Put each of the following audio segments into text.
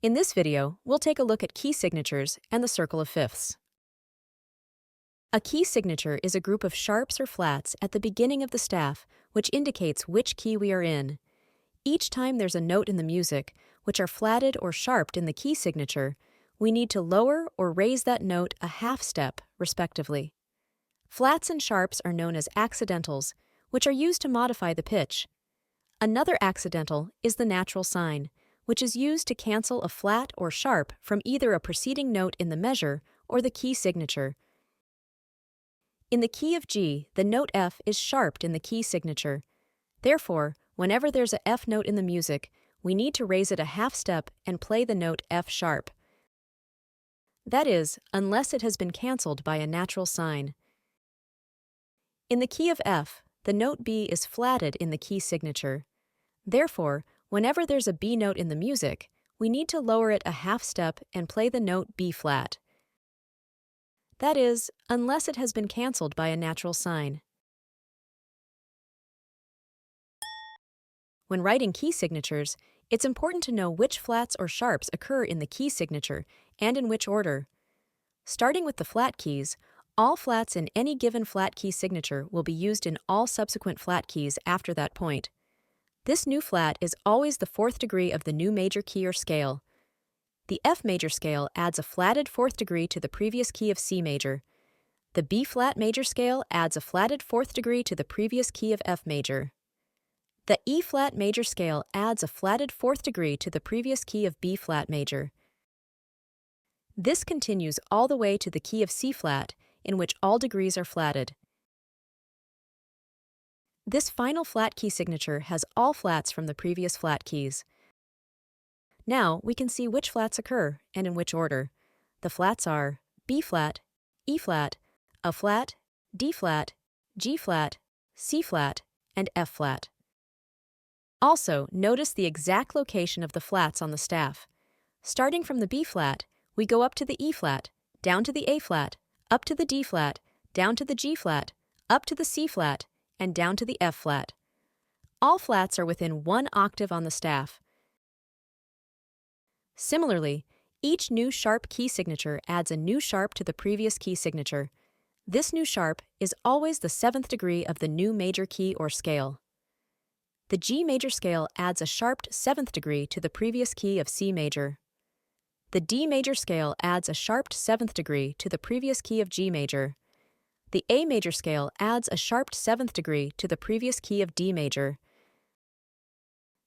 In this video, we'll take a look at key signatures and the circle of fifths. A key signature is a group of sharps or flats at the beginning of the staff, which indicates which key we are in. Each time there's a note in the music, which are flatted or sharped in the key signature, we need to lower or raise that note a half step, respectively. Flats and sharps are known as accidentals, which are used to modify the pitch. Another accidental is the natural sign, which is used to cancel a flat or sharp from either a preceding note in the measure or the key signature. In the key of G, the note F is sharped in the key signature. Therefore, whenever there's a F note in the music, we need to raise it a half step and play the note F sharp. That is, unless it has been canceled by a natural sign. In the key of F, the note B is flatted in the key signature. Therefore, whenever there's a B note in the music, we need to lower it a half step and play the note B flat. That is, unless it has been canceled by a natural sign. When writing key signatures, it's important to know which flats or sharps occur in the key signature and in which order. Starting with the flat keys, all flats in any given flat key signature will be used in all subsequent flat keys after that point. This new flat is always the fourth degree of the new major key or scale. The F major scale adds a flatted fourth degree to the previous key of C major. The B flat major scale adds a flatted fourth degree to the previous key of F major. The E flat major scale adds a flatted fourth degree to the previous key of B flat major. This continues all the way to the key of C flat, in which all degrees are flatted. This final flat key signature has all flats from the previous flat keys. Now we can see which flats occur and in which order. The flats are B flat, E flat, A flat, D flat, G flat, C flat, and F flat. Also, notice the exact location of the flats on the staff. Starting from the B flat, we go up to the E flat, down to the A flat, up to the D flat, down to the G flat, up to the C flat, and down to the F flat. All flats are within 1 octave on the staff. Similarly, each new sharp key signature adds a new sharp to the previous key signature. This new sharp is always the 7th degree of the new major key or scale. The G major scale adds a sharped 7th degree to the previous key of C major. The D major scale adds a sharped 7th degree to the previous key of G major. The A major scale adds a sharped 7th degree to the previous key of D major.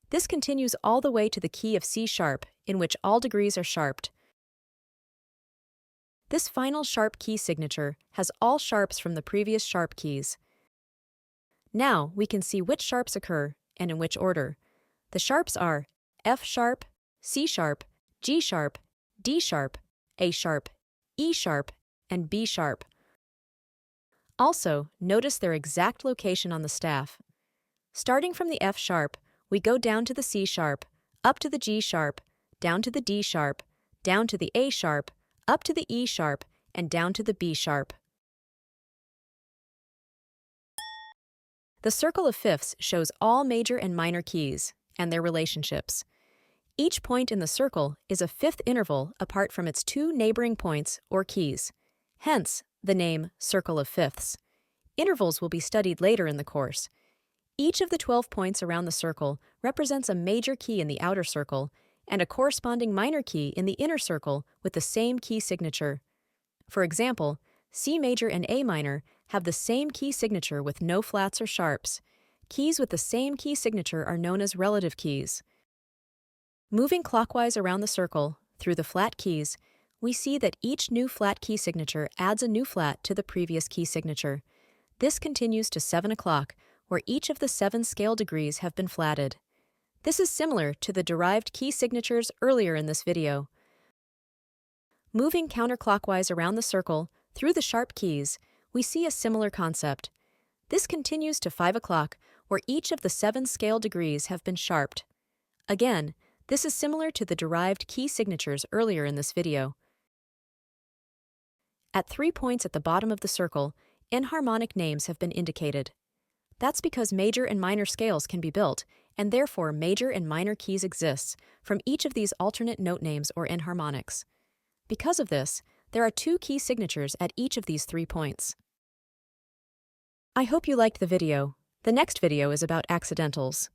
This continues all the way to the key of C sharp, in which all degrees are sharped. This final sharp key signature has all sharps from the previous sharp keys. Now we can see which sharps occur and in which order. The sharps are F sharp, C sharp, G sharp, D sharp, A sharp, E sharp, and B sharp. Also, notice their exact location on the staff. Starting from the F sharp, we go down to the C sharp, up to the G sharp, down to the D sharp, down to the A sharp, up to the E sharp, and down to the B sharp. The circle of fifths shows all major and minor keys and their relationships. Each point in the circle is a fifth interval apart from its 2 neighboring points or keys. Hence, the name circle of fifths. Intervals will be studied later in the course. Each of the 12 points around the circle represents a major key in the outer circle and a corresponding minor key in the inner circle with the same key signature. For example, C major and A minor have the same key signature with no flats or sharps. Keys with the same key signature are known as relative keys. Moving clockwise around the circle, through the flat keys, we see that each new flat key signature adds a new flat to the previous key signature. This continues to 7 o'clock, where each of the 7 scale degrees have been flatted. This is similar to the derived key signatures earlier in this video. Moving counterclockwise around the circle, through the sharp keys, we see a similar concept. This continues to 5 o'clock, where each of the 7 scale degrees have been sharped. Again, this is similar to the derived key signatures earlier in this video. At 3 points at the bottom of the circle, enharmonic names have been indicated. That's because major and minor scales can be built, and therefore major and minor keys exist from each of these alternate note names or enharmonics. Because of this, there are 2 key signatures at each of these 3 points. I hope you liked the video. The next video is about accidentals.